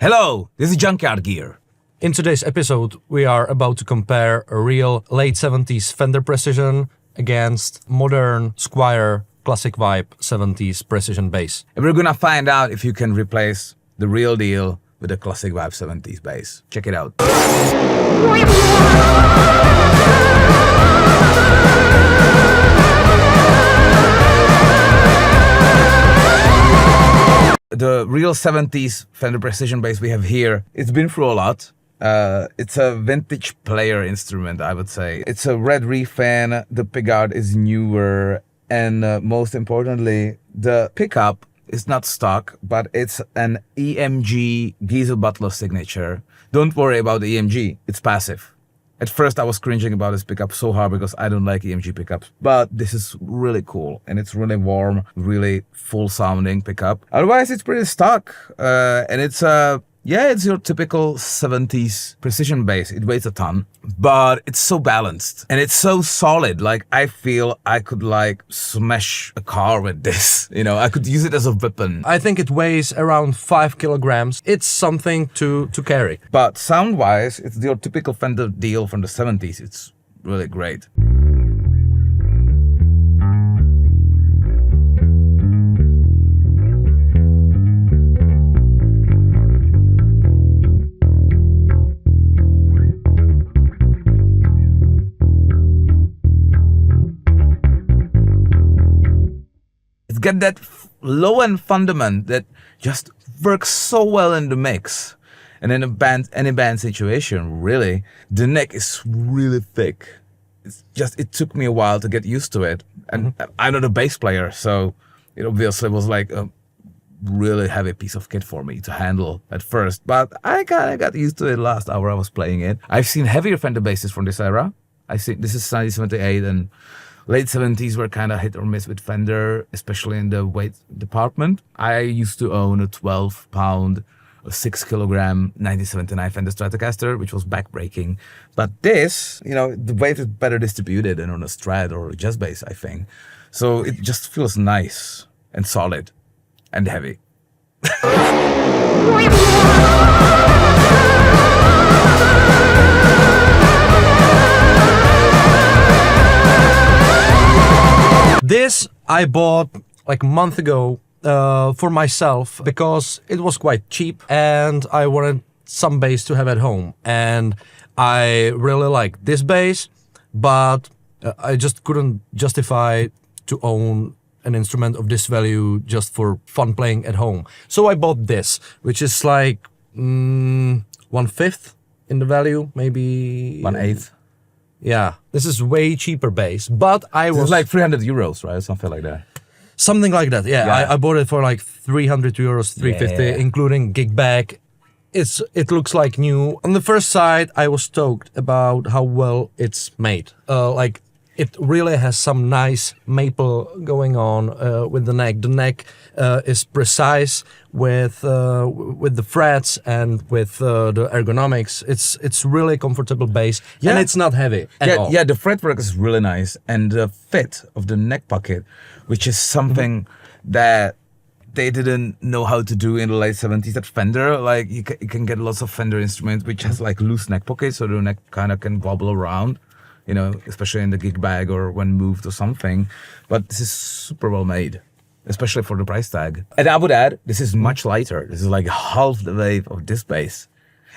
Hello, this is Junkyard Gear. In today's episode, we are about to compare a real late 70s Fender Precision against modern Squier Classic Vibe 70s Precision Bass. And we're gonna find out if you can replace the real deal with the Classic Vibe 70s bass. Check it out. The real 70s Fender Precision bass we have here, it's been through a lot. It's a vintage player instrument, I would say. It's a red reef fan, the pickguard is newer, and most importantly, the pickup is not stock, but it's an EMG Geezer Butler signature. Don't worry about the EMG, it's passive. At first I was cringing about this pickup so hard because I don't like EMG pickups, but this is really cool and it's really warm, really full sounding pickup. Otherwise it's pretty stock, and it's it's your typical 70s precision bass. It weighs a ton, but it's so balanced and it's so solid. Like, I feel I could like smash a car with this. You know, I could use it as a weapon. I think it weighs around 5 kilograms. It's something to carry. But sound-wise, it's your typical Fender deal from the 70s. It's really great. Get that low-end fundament that just works so well in the mix. And in any band situation, really, the neck is really thick. It took me a while to get used to it. And I'm not a bass player, so it obviously was like a really heavy piece of kit for me to handle at first. But I kind of got used to it last hour I was playing it. I've seen heavier Fender basses from this era. This is 1978, and late 70s were kind of hit or miss with Fender, especially in the weight department. I used to own a 12-pound, 6-kilogram 1979 Fender Stratocaster, which was backbreaking. But this, you know, the weight is better distributed than on a Strat or a jazz bass, I think. So it just feels nice and solid and heavy. This I bought like a month ago for myself because it was quite cheap and I wanted some bass to have at home. And I really like this bass, but I just couldn't justify to own an instrument of this value just for fun playing at home. So I bought this, which is like 1/5 in the value, maybe 1/8. Yeah, this is way cheaper bass, but I was... It's like 300 euros, right? Something like that. Something like that, yeah. I bought it for like 300 euros, 350, including gig bag. It looks like new. On the first sight, I was stoked about how well it's made. Like, it really has some nice maple going on with the neck. The neck is precise with the frets and with the ergonomics. It's really comfortable bass, and it's not heavy at all. Yeah, the fretwork is really nice, and the fit of the neck pocket, which is something that they didn't know how to do in the late 70s at Fender. Like, you can get lots of Fender instruments which has like loose neck pockets, so the neck kind of can wobble around. You know, especially in the gig bag or when moved or something. But this is super well made, especially for the price tag. And I would add, this is much lighter. This is like half the weight of this bass.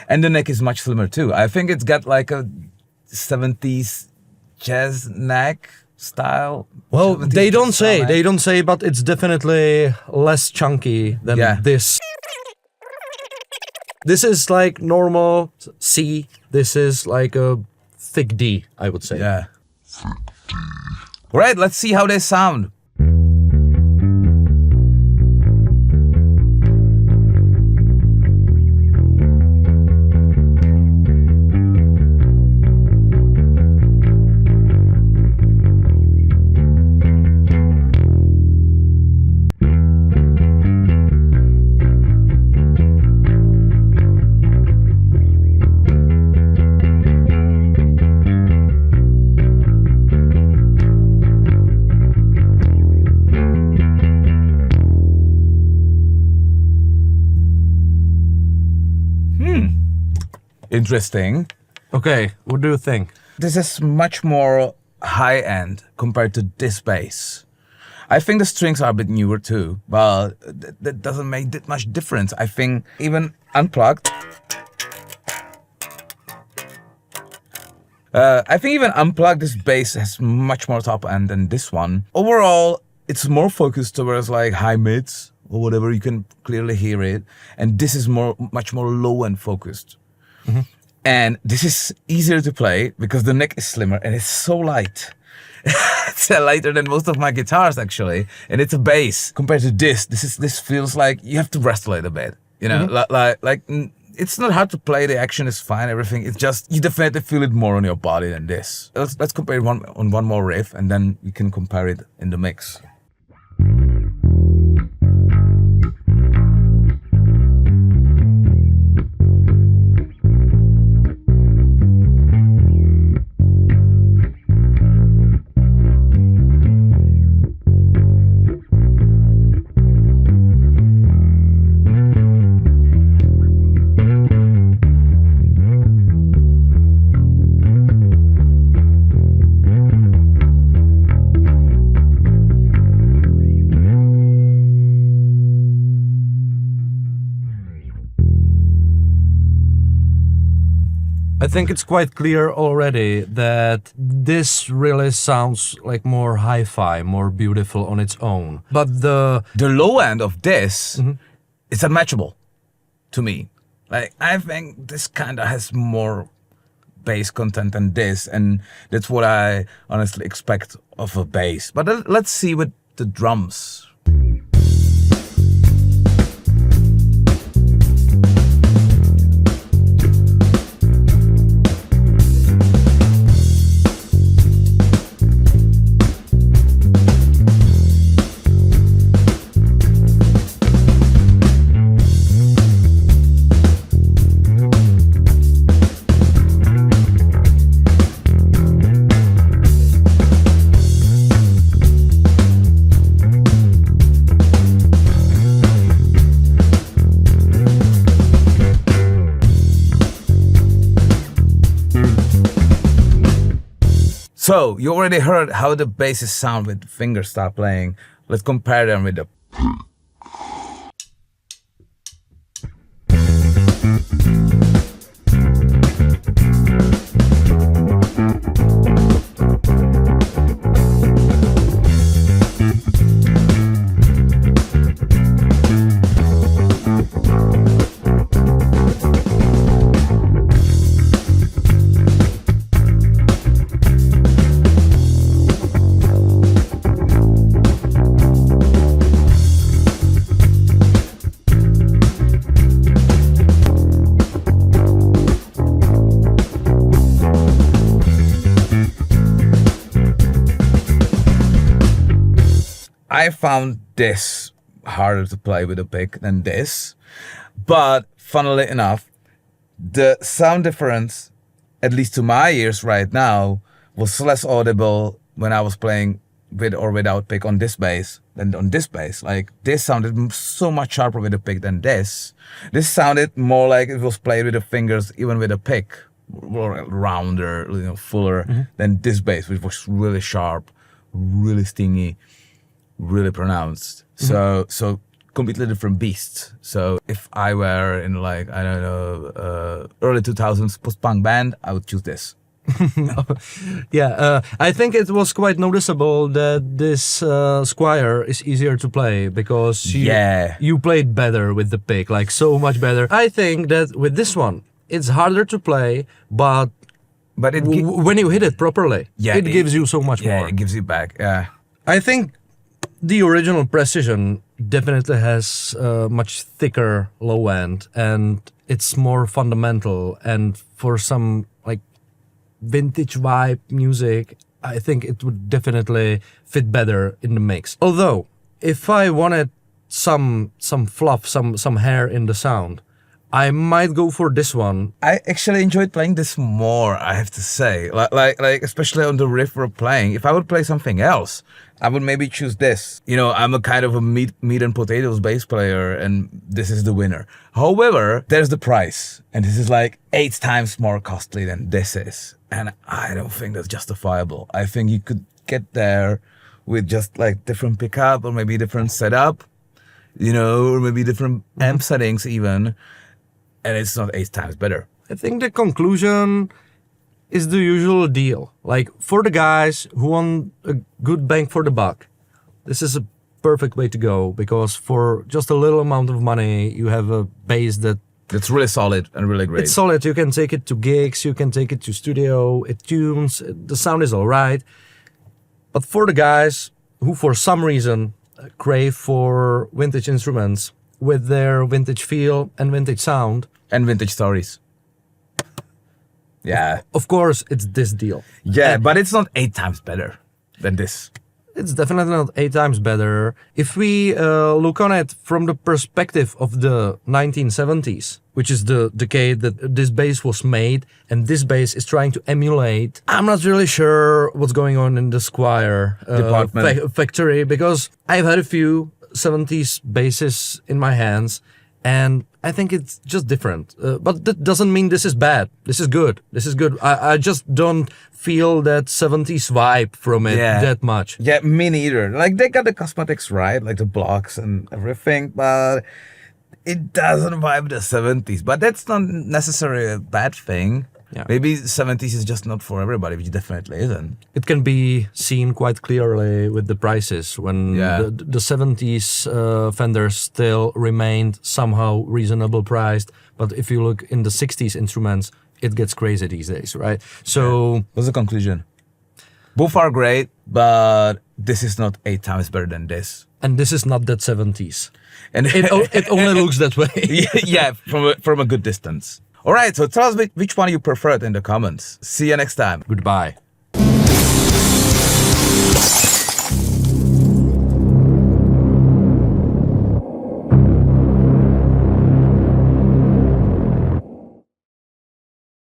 And the neck is much slimmer too. I think it's got like a 70s jazz neck style. Well, they don't say, but it's definitely less chunky than this. This is like normal C. This is like a thick D, I would say. Yeah. All right, let's see how they sound. interesting. Okay, what do you think? This is much more high-end compared to this bass. I think the strings are a bit newer too, but that doesn't make that much difference. I think even unplugged, this bass has much more top end than this one. Overall, it's more focused towards like high mids or whatever. You can clearly hear it, and this is much more low end focused. Mm-hmm. And this is easier to play because the neck is slimmer and it's so light. It's lighter than most of my guitars actually, and it's a bass compared to this. This feels like you have to wrestle it a bit, you know. Mm-hmm. It's not hard to play. The action is fine, everything. It's just you definitely feel it more on your body than this. Let's compare it on one more riff, and then we can compare it in the mix. I think it's quite clear already that this really sounds like more hi-fi, more beautiful on its own. But the low end of this is unmatchable to me. Like, I think this kind of has more bass content than this, and that's what I honestly expect of a bass. But let's see with the drums. So, you already heard how the basses sound with fingerstyle playing. Let's compare them with the... I found this harder to play with a pick than this, but funnily enough, the sound difference, at least to my ears right now, was less audible when I was playing with or without pick on this bass than on this bass. Like, this sounded so much sharper with a pick than this. This sounded more like it was played with the fingers, even with a pick, more rounder, you know, fuller than this bass, which was really sharp, really stingy, really pronounced. So completely different beasts. So if I were in, like, I don't know, early 2000s post-punk band, I would choose this. Yeah, I think it was quite noticeable that this Squier is easier to play because you played better with the pick, like so much better. I think that with this one, it's harder to play, but when you hit it properly, it gives you so much more. Yeah, it gives you back, yeah. I think the original Precision definitely has much thicker low end, and it's more fundamental, and for some like vintage vibe music, I think it would definitely fit better in the mix. Although, if I wanted some fluff, some hair in the sound, I might go for this one. I actually enjoyed playing this more, I have to say. Like especially on the riff we're playing. If I would play something else, I would maybe choose this. You know, I'm a kind of a meat and potatoes bass player, and this is the winner. However, there's the price, and this is like 8 times more costly than this is. And I don't think that's justifiable. I think you could get there with just like different pickup or maybe different setup, you know, or maybe different amp settings even. And it's not 8 times better. I think the conclusion is the usual deal. Like, for the guys who want a good bang for the buck, this is a perfect way to go, because for just a little amount of money, you have a bass that's really solid and really great. It's solid. You can take it to gigs, you can take it to studio, it tunes, the sound is all right. But for the guys who for some reason crave for vintage instruments with their vintage feel and vintage sound, and vintage stories. Yeah. Of course, it's this deal. Yeah, but it's not 8 times better than this. It's definitely not 8 times better. If we look on it from the perspective of the 1970s, which is the decade that this bass was made, and this bass is trying to emulate, I'm not really sure what's going on in the Squier department factory, because I've had a few 70s basses in my hands, and I think it's just different. But that doesn't mean this is bad. This is good. This is good. I just don't feel that 70s vibe from it that much. Yeah, me neither. Like, they got the cosmetics right, like the blocks and everything, but it doesn't vibe the 70s. But that's not necessarily a bad thing. Yeah. Maybe 70s is just not for everybody, which definitely isn't. It can be seen quite clearly with the prices when the 70s Fenders still remained somehow reasonable priced. But if you look in the 60s instruments, it gets crazy these days, right? So what's the conclusion? Both are great, but this is not 8 times better than this. And this is not that 70s. And it only looks that way. Yeah, from a good distance. All right, so tell us which one you preferred in the comments. See you next time. Goodbye.